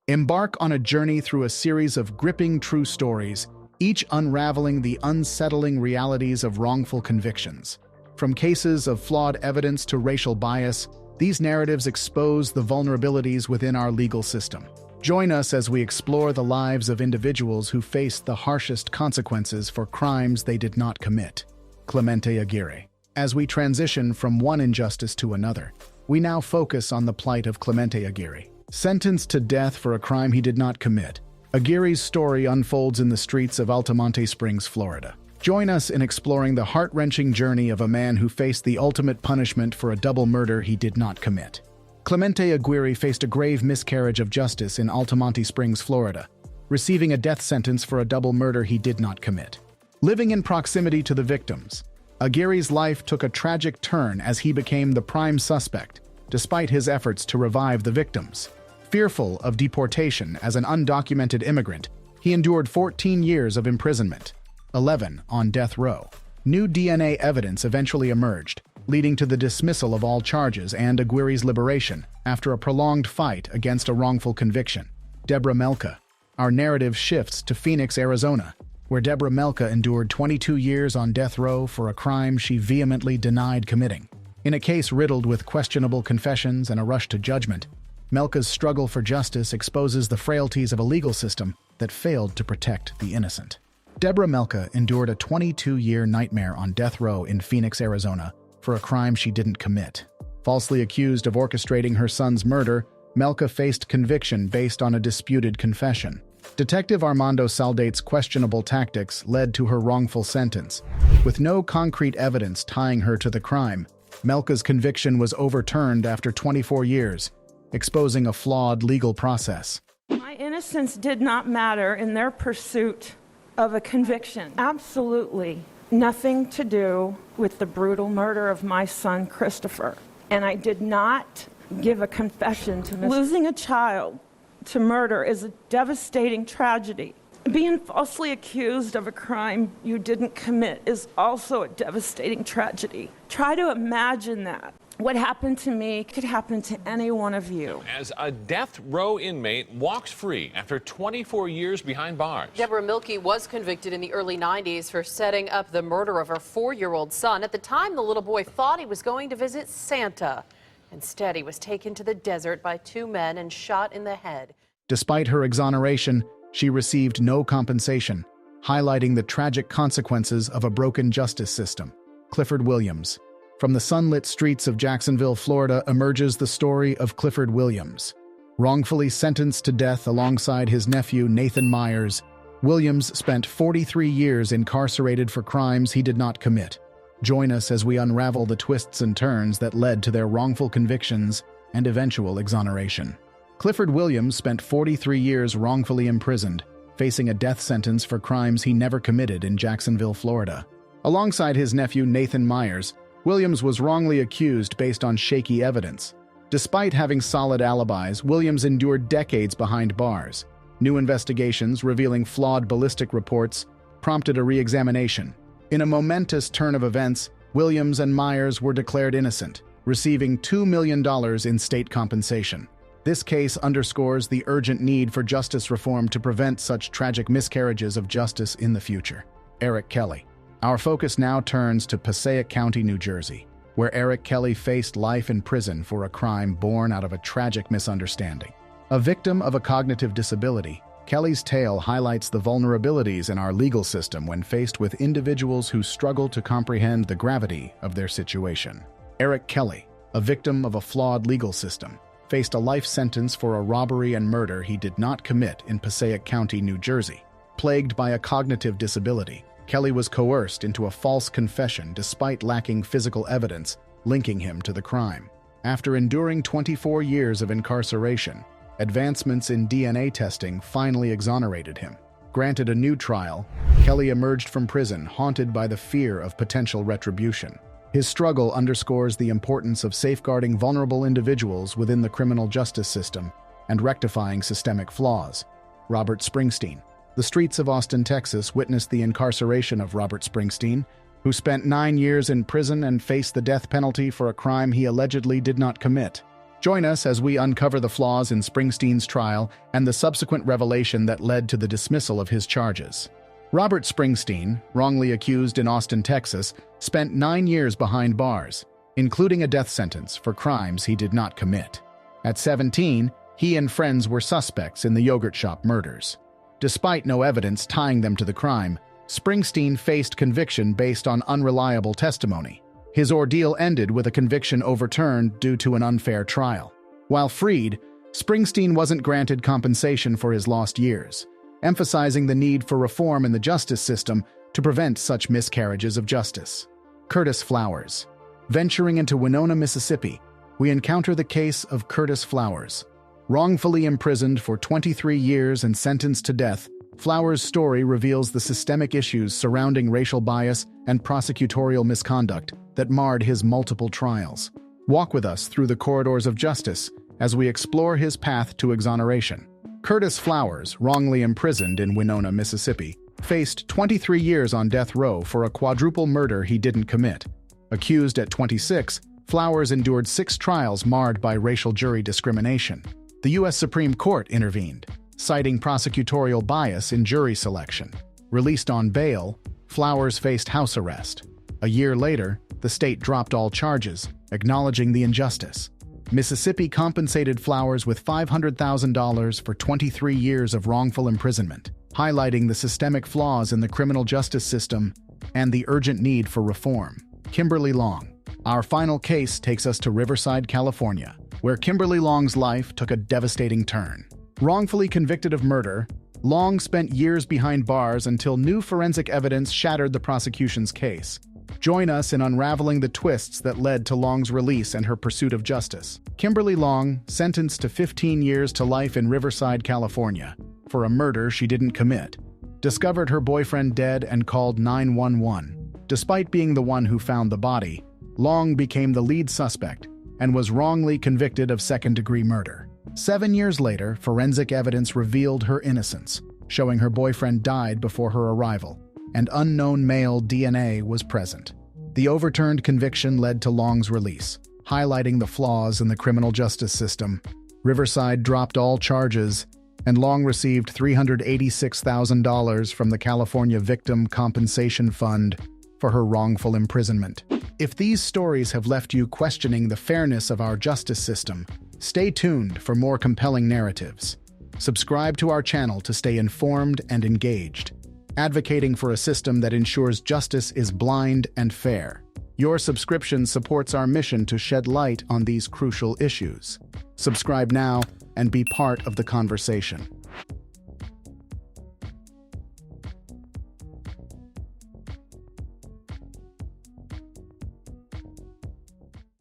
Embark on a journey through a series of gripping true stories, each unraveling the unsettling realities of wrongful convictions. From cases of flawed evidence to racial bias, these narratives expose the vulnerabilities within our legal system. Join us as we explore the lives of individuals who faced the harshest consequences for crimes they did not commit. Clemente Aguirre. As we transition from one injustice to another, we now focus on the plight of Clemente Aguirre. Sentenced to death for a crime he did not commit, Aguirre's story unfolds in the streets of Altamonte Springs, Florida. Join us in exploring the heart-wrenching journey of a man who faced the ultimate punishment for a double murder he did not commit. Clemente Aguirre faced a grave miscarriage of justice in Altamonte Springs, Florida, receiving a death sentence for a double murder he did not commit. Living in proximity to the victims, Aguirre's life took a tragic turn as he became the prime suspect, despite his efforts to revive the victims. Fearful of deportation as an undocumented immigrant, he endured 14 years of imprisonment, 11 on death row. New DNA evidence eventually emerged, leading to the dismissal of all charges and Aguirre's liberation after a prolonged fight against a wrongful conviction. Deborah Melka. Our narrative shifts to Phoenix, Arizona, where Deborah Melka endured 22 years on death row for a crime she vehemently denied committing. In a case riddled with questionable confessions and a rush to judgment, Melka's struggle for justice exposes the frailties of a legal system that failed to protect the innocent. Deborah Melka endured a 22-year nightmare on death row in Phoenix, Arizona, for a crime she didn't commit. Falsely accused of orchestrating her son's murder, Melka faced conviction based on a disputed confession. Detective Armando Saldate's questionable tactics led to her wrongful sentence. With no concrete evidence tying her to the crime, Melka's conviction was overturned after 24 years, exposing a flawed legal process. My innocence did not matter in their pursuit of a conviction. Absolutely nothing to do with the brutal murder of my son, Christopher. And I did not give a confession to losing a child to murder is a devastating tragedy. Being falsely accused of a crime you didn't commit is also a devastating tragedy. Try to imagine that. What happened to me could happen to any one of you. As a death row inmate walks free after 24 years behind bars. Deborah Melka was convicted in the early 90s for setting up the murder of her 4-year-old son. At the time, the little boy thought he was going to visit Santa. Instead, he was taken to the desert by 2 men and shot in the head. Despite her exoneration, she received no compensation, highlighting the tragic consequences of a broken justice system. Clifford Williams. From the sunlit streets of Jacksonville, Florida, emerges the story of Clifford Williams. Wrongfully sentenced to death alongside his nephew Nathan Myers, Williams spent 43 years incarcerated for crimes he did not commit. Join us as we unravel the twists and turns that led to their wrongful convictions and eventual exoneration. Clifford Williams spent 43 years wrongfully imprisoned, facing a death sentence for crimes he never committed in Jacksonville, Florida. Alongside his nephew Nathan Myers, Williams was wrongly accused based on shaky evidence. Despite having solid alibis, Williams endured decades behind bars. New investigations revealing flawed ballistic reports prompted a re-examination. In a momentous turn of events, Williams and Myers were declared innocent, receiving $2 million in state compensation. This case underscores the urgent need for justice reform to prevent such tragic miscarriages of justice in the future. Eric Kelly. Our focus now turns to Passaic County, New Jersey, where Eric Kelly faced life in prison for a crime born out of a tragic misunderstanding. A victim of a cognitive disability, Kelly's tale highlights the vulnerabilities in our legal system when faced with individuals who struggle to comprehend the gravity of their situation. Eric Kelly, a victim of a flawed legal system, faced a life sentence for a robbery and murder he did not commit in Passaic County, New Jersey. Plagued by a cognitive disability, Kelly was coerced into a false confession despite lacking physical evidence linking him to the crime. After enduring 24 years of incarceration, advancements in DNA testing finally exonerated him. Granted a new trial, Kelly emerged from prison haunted by the fear of potential retribution. His struggle underscores the importance of safeguarding vulnerable individuals within the criminal justice system and rectifying systemic flaws. Robert Springsteen. The streets of Austin, Texas witnessed the incarceration of Robert Springsteen, who spent 9 years in prison and faced the death penalty for a crime he allegedly did not commit. Join us as we uncover the flaws in Springsteen's trial and the subsequent revelation that led to the dismissal of his charges. Robert Springsteen, wrongly accused in Austin, Texas, spent 9 years behind bars, including a death sentence for crimes he did not commit. At 17, he and friends were suspects in the yogurt shop murders. Despite no evidence tying them to the crime, Springsteen faced conviction based on unreliable testimony. His ordeal ended with a conviction overturned due to an unfair trial. While freed, Springsteen wasn't granted compensation for his lost years, emphasizing the need for reform in the justice system to prevent such miscarriages of justice. Curtis Flowers. Venturing into Winona, Mississippi, we encounter the case of Curtis Flowers. Wrongfully imprisoned for 23 years and sentenced to death, Flowers' story reveals the systemic issues surrounding racial bias and prosecutorial misconduct that marred his multiple trials. Walk with us through the corridors of justice as we explore his path to exoneration. Curtis Flowers, wrongly imprisoned in Winona, Mississippi, faced 23 years on death row for a quadruple murder he didn't commit. Accused at 26, Flowers endured 6 trials marred by racial jury discrimination. The U.S. Supreme Court intervened, citing prosecutorial bias in jury selection. Released on bail, Flowers faced house arrest. A year later, the state dropped all charges, acknowledging the injustice. Mississippi compensated Flowers with $500,000 for 23 years of wrongful imprisonment, highlighting the systemic flaws in the criminal justice system and the urgent need for reform. Kimberly Long. Our final case takes us to Riverside, California, where Kimberly Long's life took a devastating turn. Wrongfully convicted of murder, Long spent years behind bars until new forensic evidence shattered the prosecution's case. Join us in unraveling the twists that led to Long's release and her pursuit of justice. Kimberly Long, sentenced to 15 years to life in Riverside, California, for a murder she didn't commit, discovered her boyfriend dead and called 911. Despite being the one who found the body, Long became the lead suspect and was wrongly convicted of second-degree murder. 7 years later, forensic evidence revealed her innocence, showing her boyfriend died before her arrival, and unknown male DNA was present. The overturned conviction led to Long's release, highlighting the flaws in the criminal justice system. Riverside dropped all charges, and Long received $386,000 from the California Victim Compensation Fund for her wrongful imprisonment. If these stories have left you questioning the fairness of our justice system, stay tuned for more compelling narratives. Subscribe to our channel to stay informed and engaged, advocating for a system that ensures justice is blind and fair. Your subscription supports our mission to shed light on these crucial issues. Subscribe now and be part of the conversation.